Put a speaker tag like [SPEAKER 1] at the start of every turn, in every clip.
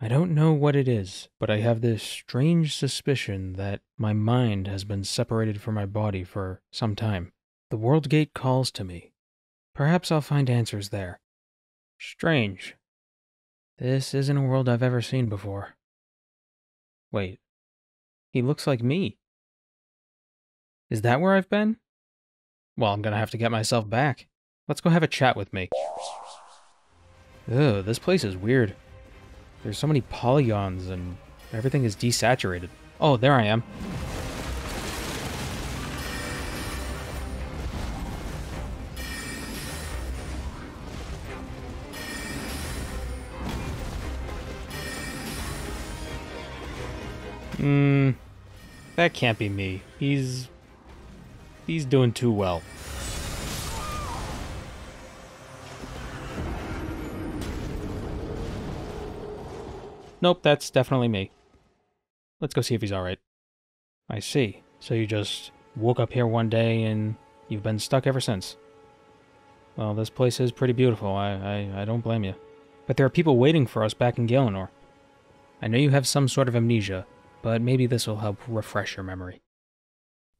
[SPEAKER 1] I don't know what it is, but I have this strange suspicion that my mind has been separated from my body for some time. The World Gate calls to me. Perhaps I'll find answers there. Strange. This isn't a world I've ever seen before. Wait, he looks like me. Is that where I've been? Well, I'm gonna have to get myself back. Let's go have a chat with me. Ugh, this place is weird. There's so many polygons and everything is desaturated. Oh, there I am. That can't be me. He's doing too well. Nope, that's definitely me. Let's go see if he's alright. I see. So you just woke up here one day and you've been stuck ever since. Well, this place is pretty beautiful. I don't blame you. But there are people waiting for us back in Galenor. I know you have some sort of amnesia, but maybe this will help refresh your memory.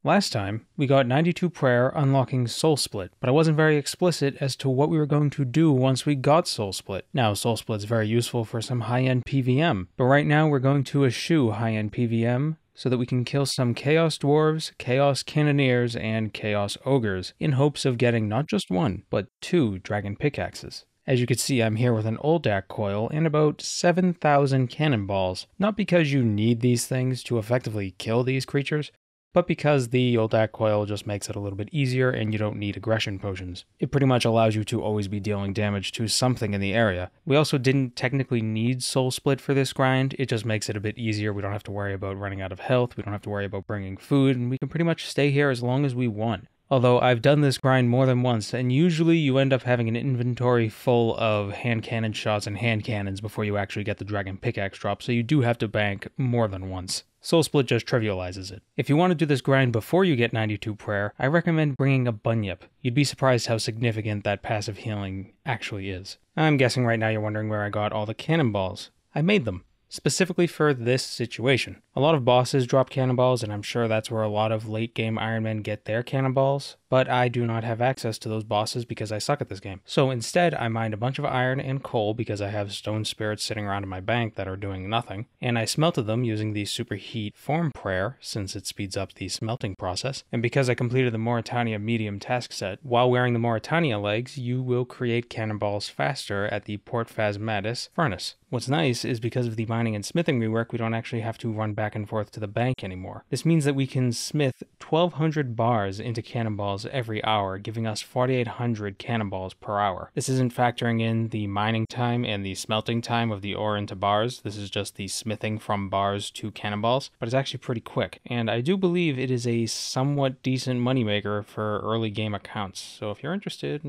[SPEAKER 1] Last time, we got 92 prayer unlocking Soul Split, but I wasn't very explicit as to what we were going to do once we got Soul Split. Now, Soul Split's very useful for some high-end PVM, but right now we're going to eschew high-end PVM so that we can kill some Chaos Dwarves, Chaos Cannoneers, and Chaos Ogres, in hopes of getting not just one, but 2 Dragon Pickaxes. As you can see, I'm here with an Uldak coil and about 7,000 cannonballs, not because you need these things to effectively kill these creatures, but because the Uldak coil just makes it a little bit easier and you don't need aggression potions. It pretty much allows you to always be dealing damage to something in the area. We also didn't technically need Soul Split for this grind, it just makes it a bit easier. We don't have to worry about running out of health, we don't have to worry about bringing food, and we can pretty much stay here as long as we want. Although I've done this grind more than once, and usually you end up having an inventory full of hand cannon shots and hand cannons before you actually get the Dragon Pickaxe drop, so you do have to bank more than once. Soul Split just trivializes it. If you want to do this grind before you get 92 prayer, I recommend bringing a Bunyip. You'd be surprised how significant that passive healing actually is. I'm guessing right now you're wondering where I got all the cannonballs. I made them. Specifically for this situation. A lot of bosses drop cannonballs, and I'm sure that's where a lot of late game Iron Men get their cannonballs, but I do not have access to those bosses because I suck at this game. So instead, I mined a bunch of iron and coal because I have stone spirits sitting around in my bank that are doing nothing, and I smelted them using the superheat form prayer since it speeds up the smelting process, and because I completed the Moritania medium task set, while wearing the Moritania legs, you will create cannonballs faster at the Port Phasmatis furnace. What's nice is because of the mining and smithing rework, we don't actually have to run back and forth to the bank anymore. This means that we can smith 1,200 bars into cannonballs every hour, giving us 4,800 cannonballs per hour. This isn't factoring in the mining time and the smelting time of the ore into bars. This is just the smithing from bars to cannonballs, but it's actually pretty quick. And I do believe it is a somewhat decent moneymaker for early game accounts. So if you're interested,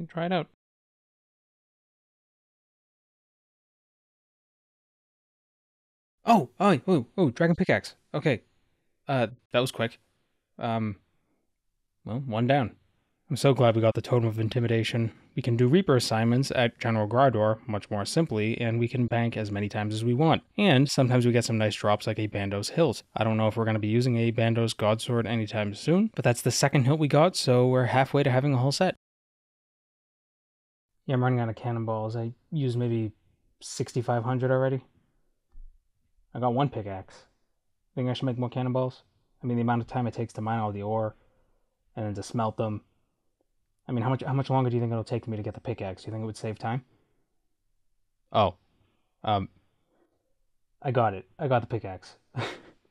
[SPEAKER 1] try it out. Oh, Dragon Pickaxe. Okay. That was quick. Well, one down. I'm so glad we got the Totem of Intimidation. We can do Reaper assignments at General Grador much more simply, and we can bank as many times as we want. And sometimes we get some nice drops like a Bandos Hills. I don't know if we're going to be using a Bandos Godsword anytime soon, but that's the second hilt we got, so we're halfway to having a whole set. Yeah, I'm running out of cannonballs. I used maybe 6,500 already. I got one pickaxe. Think I should make more cannonballs? I mean, the amount of time it takes to mine all the ore and then to smelt them. I mean, how much longer do you think it'll take me to get the pickaxe? Do you think it would save time? Oh. I got it. I got the pickaxe.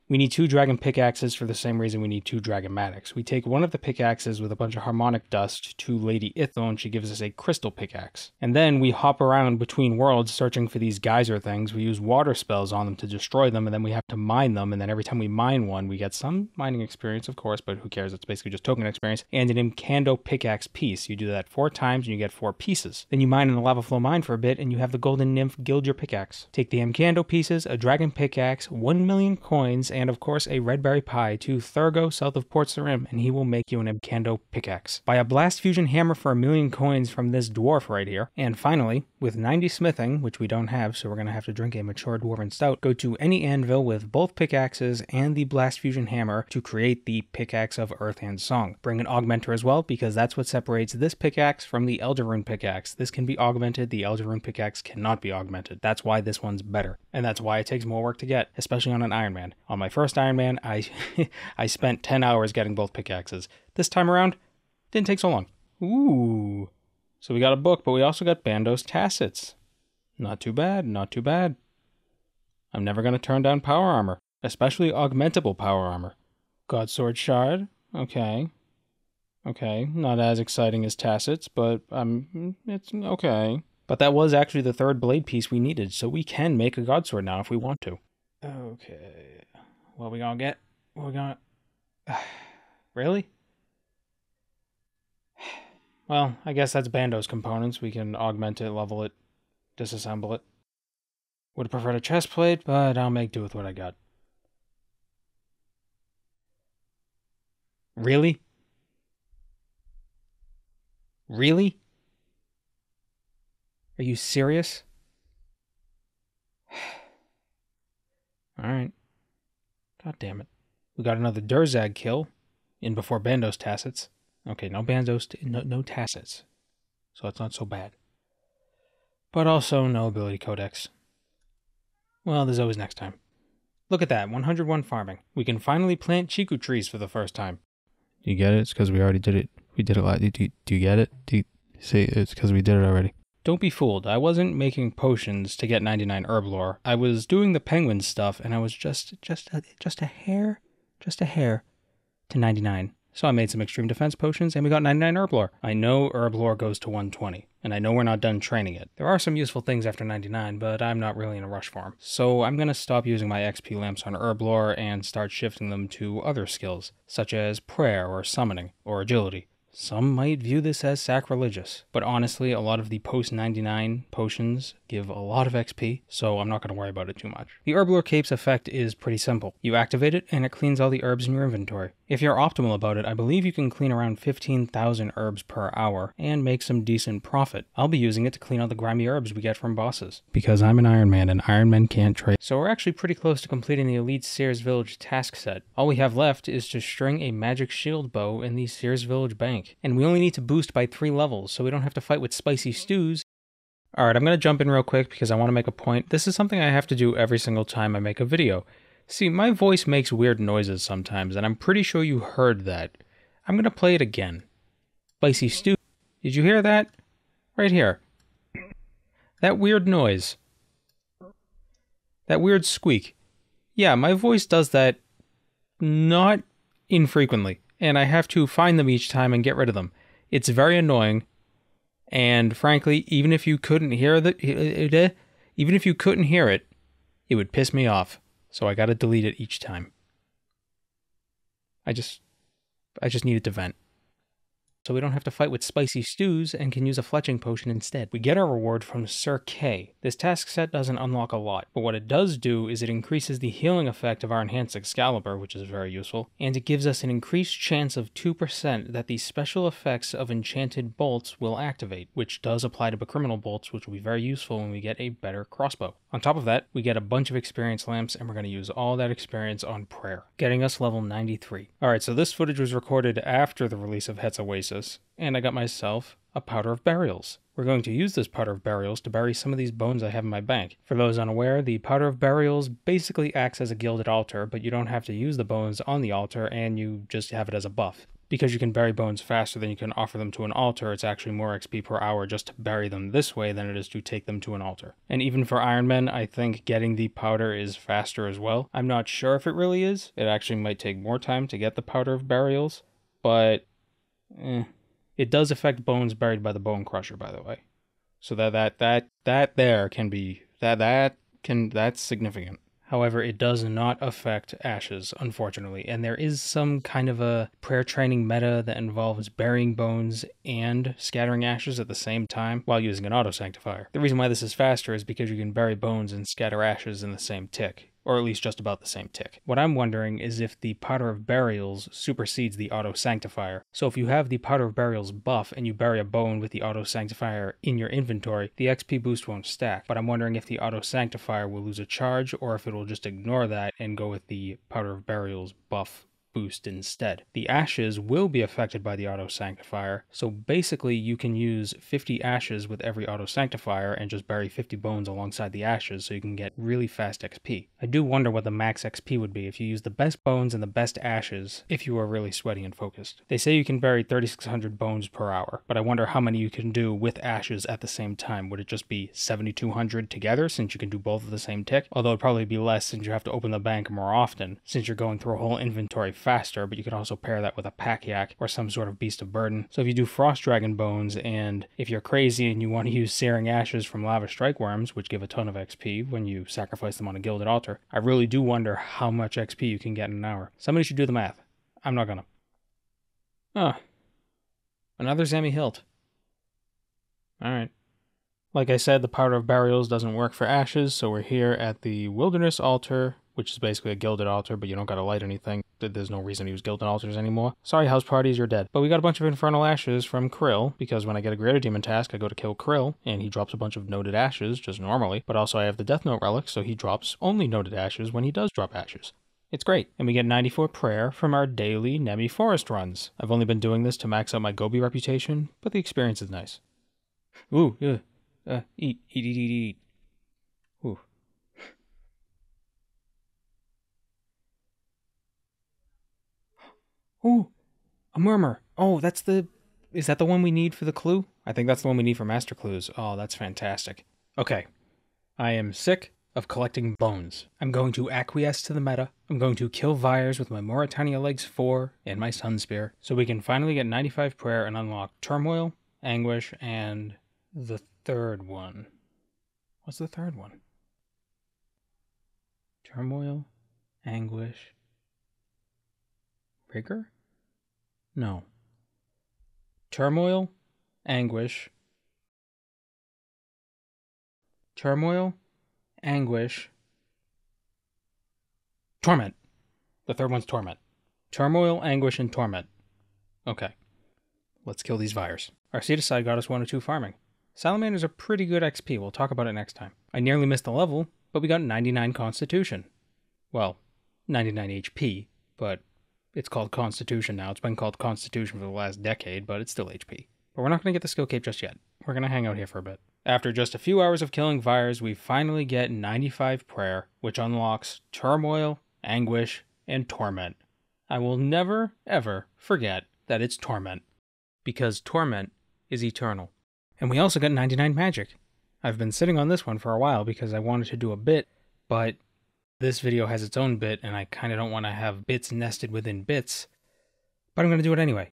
[SPEAKER 1] We need 2 dragon pickaxes for the same reason we need 2 dragonmatics. We take one of the pickaxes with a bunch of harmonic dust to Lady Ithel, and she gives us a crystal pickaxe. And then we hop around between worlds searching for these geyser things. We use water spells on them to destroy them, and then we have to mine them, and then every time we mine one, we get some mining experience, of course, but who cares? It's basically just token experience, and an Imcando pickaxe piece. You do that 4 times, and you get 4 pieces. Then you mine in the lava flow mine for a bit, and you have the golden nymph gild your pickaxe. Take the Imcando pieces, a dragon pickaxe, 1 million coins, and of course a red berry pie to Thurgo south of Port Sarim, and he will make you an Imcando pickaxe. Buy a blast fusion hammer for 1 million coins from this dwarf right here. And finally, With 90 smithing, which we don't have, so we're going to have to drink a mature dwarven stout, go to any anvil with both pickaxes and the blast fusion hammer to create the Pickaxe of Earth and Song. Bring an augmenter as well, because that's what separates this pickaxe from the Elder Rune pickaxe. This can be augmented, the Elder Rune pickaxe cannot be augmented. That's why this one's better. And that's why it takes more work to get, especially on an Iron Man. On my first Iron Man, I spent 10 hours getting both pickaxes. This time around, didn't take so long. Ooh. So we got a book, but we also got Bandos Tassets. Not too bad, not too bad. I'm never going to turn down power armor, especially augmentable power armor. Godsword Shard, okay. Okay, not as exciting as Tassets, but it's okay. But that was actually the third blade piece we needed, so we can make a Godsword now if we want to. Okay, what we gonna get? What we gonna... Really? Well, I guess that's Bando's components. We can augment it, level it, disassemble it. Would have preferred a chest plate, but I'll make do with what I got. Really? Really? Are you serious? Alright. God damn it. We got another Durzag kill in before Bandos Tassets. Okay, no Bandos, no Tassets. So it's not so bad. But also no ability codex. Well, there's always next time. Look at that, 101 farming. We can finally plant Chiku trees for the first time. Do you get it? It's because we already did it. We did it last. Do you get it? Do you see? It's because we did it already. Don't be fooled. I wasn't making potions to get 99 herb lore. I was doing the penguin stuff, and I was just a hair to 99. So I made some extreme defense potions, and we got 99 herb lore. I know herb lore goes to 120, and I know we're not done training it. There are some useful things after 99, but I'm not really in a rush for them. So I'm going to stop using my XP lamps on herb lore and start shifting them to other skills, such as prayer or summoning or agility. Some might view this as sacrilegious, but honestly, a lot of the post-99 potions give a lot of XP, so I'm not going to worry about it too much. The Herb Lore Cape's effect is pretty simple. You activate it, and it cleans all the herbs in your inventory. If you're optimal about it, I believe you can clean around 15,000 herbs per hour, and make some decent profit. I'll be using it to clean all the grimy herbs we get from bosses. Because I'm an Iron Man, and Iron Men can't trade. So we're actually pretty close to completing the Elite Seers Village task set. All we have left is to string a magic shield bow in the Seers Village bank. And we only need to boost by 3 levels, so we don't have to fight with spicy stews. Alright, I'm going to jump in real quick because I want to make a point. This is something I have to do every single time I make a video. See, my voice makes weird noises sometimes, and I'm pretty sure you heard that. I'm going to play it again. Spicy stew. Did you hear that? Right here. That weird noise. That weird squeak. Yeah, my voice does that not infrequently, and I have to find them each time and get rid of them. It's very annoying. And frankly, even if you couldn't hear it, it would piss me off. So I gotta delete it each time. I just needed to vent. So we don't have to fight with spicy stews and can use a fletching potion instead. We get our reward from Sir Kay. This task set doesn't unlock a lot, but what it does do is it increases the healing effect of our enhanced Excalibur, which is very useful, and it gives us an increased chance of 2% that the special effects of enchanted bolts will activate, which does apply to criminal bolts, which will be very useful when we get a better crossbow. On top of that, we get a bunch of experience lamps, and we're going to use all that experience on prayer, getting us level 93. Alright, so this footage was recorded after the release of Hetz Oasis, and I got myself a Powder of Burials. We're going to use this Powder of Burials to bury some of these bones I have in my bank. For those unaware, the Powder of Burials basically acts as a gilded altar, but you don't have to use the bones on the altar, and you just have it as a buff. Because you can bury bones faster than you can offer them to an altar, it's actually more XP per hour just to bury them this way than it is to take them to an altar. And even for Iron Men, I think getting the powder is faster as well. I'm not sure if it really is. It actually might take more time to get the Powder of Burials, but it does affect bones buried by the Bone Crusher, by the way. So that's significant. However, it does not affect ashes, unfortunately, and there is some kind of a prayer training meta that involves burying bones and scattering ashes at the same time while using an auto sanctifier. The reason why this is faster is because you can bury bones and scatter ashes in the same tick, or at least just about the same tick. What I'm wondering is if the Powder of Burials supersedes the Auto Sanctifier. So if you have the Powder of Burials buff and you bury a bone with the Auto Sanctifier in your inventory, the XP boost won't stack. But I'm wondering if the Auto Sanctifier will lose a charge or if it will just ignore that and go with the Powder of Burials buff boost instead. The ashes will be affected by the auto sanctifier, so basically you can use 50 ashes with every auto sanctifier and just bury 50 bones alongside the ashes so you can get really fast XP. I do wonder what the max XP would be if you use the best bones and the best ashes if you are really sweaty and focused. They say you can bury 3,600 bones per hour, but I wonder how many you can do with ashes at the same time. Would it just be 7,200 together since you can do both of the same tick? Although it'd probably be less since you have to open the bank more often since you're going through a whole inventory faster, but you can also pair that with a pack yak or some sort of beast of burden. So if you do frost dragon bones, and if you're crazy and you want to use searing ashes from lava strike worms, which give a ton of XP when you sacrifice them on a gilded altar, I really do wonder how much XP you can get in an hour. Somebody should do the math. I'm not gonna. Another Zami hilt. Alright. Like I said, the Powder of Burials doesn't work for ashes, so we're here at the Wilderness Altar, which is basically a gilded altar, but you don't gotta light anything. There's no reason to use gilded altars anymore. Sorry, house parties, you're dead. But we got a bunch of infernal ashes from Krill, because when I get a greater demon task, I go to kill Krill, and he drops a bunch of noted ashes, just normally. But also I have the Death Note relic, so he drops only noted ashes when he does drop ashes. It's great. And we get 94 prayer from our daily Nemi Forest runs. I've only been doing this to max out my Gobi reputation, but the experience is nice. Ooh, yeah. Eat. Ooh. Ooh, a murmur. Oh, is that the one we need for the clue? I think that's the one we need for master clues. Oh, that's fantastic. Okay. I am sick of collecting bones. I'm going to acquiesce to the meta. I'm going to kill Vyres with my Moritania Legs 4 and my Sun Spear, so we can finally get 95 prayer and unlock Turmoil, Anguish, and the third one. What's the third one? Turmoil, Anguish, Rigor? No. Turmoil, Anguish, Torment. The third one's Torment. Turmoil, Anguish, and Torment. Okay. Let's kill these Vyres. Our seed aside got us 1 or 2 farming. Salamanders are pretty good XP, we'll talk about it next time. I nearly missed the level, but we got 99 Constitution. Well, 99 HP, but it's called Constitution now. It's been called Constitution for the last decade, but it's still HP. But we're not going to get the skill cape just yet. We're going to hang out here for a bit. After just a few hours of killing Vyres, we finally get 95 prayer, which unlocks Turmoil, Anguish, and Torment. I will never, ever forget that it's Torment, because Torment is eternal. And we also got 99 magic. I've been sitting on this one for a while because I wanted to do a bit, but this video has its own bit, and I kind of don't want to have bits nested within bits, but I'm going to do it anyway.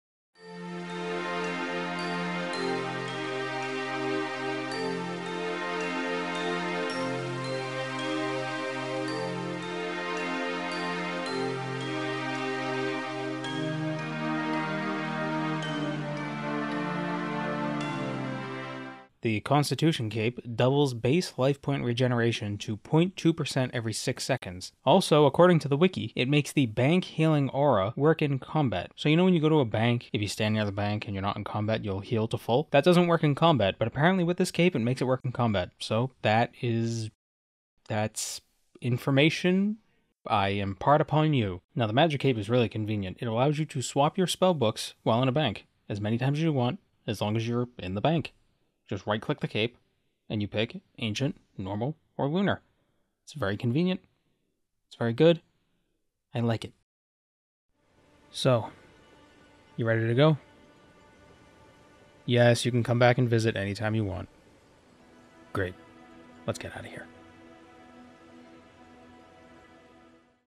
[SPEAKER 1] The Constitution Cape doubles base life point regeneration to 0.2% every 6 seconds. Also, according to the wiki, it makes the bank healing aura work in combat. So you know when you go to a bank, if you stand near the bank and you're not in combat, you'll heal to full? That doesn't work in combat, but apparently with this cape it makes it work in combat. So that's information I impart upon you. Now the magic cape is really convenient. It allows you to swap your spell books while in a bank, as many times as you want, as long as you're in the bank. Just right-click the cape, and you pick Ancient, Normal, or Lunar. It's very convenient. It's very good. I like it. So, you ready to go? Yes, you can come back and visit anytime you want. Great. Let's get out of here.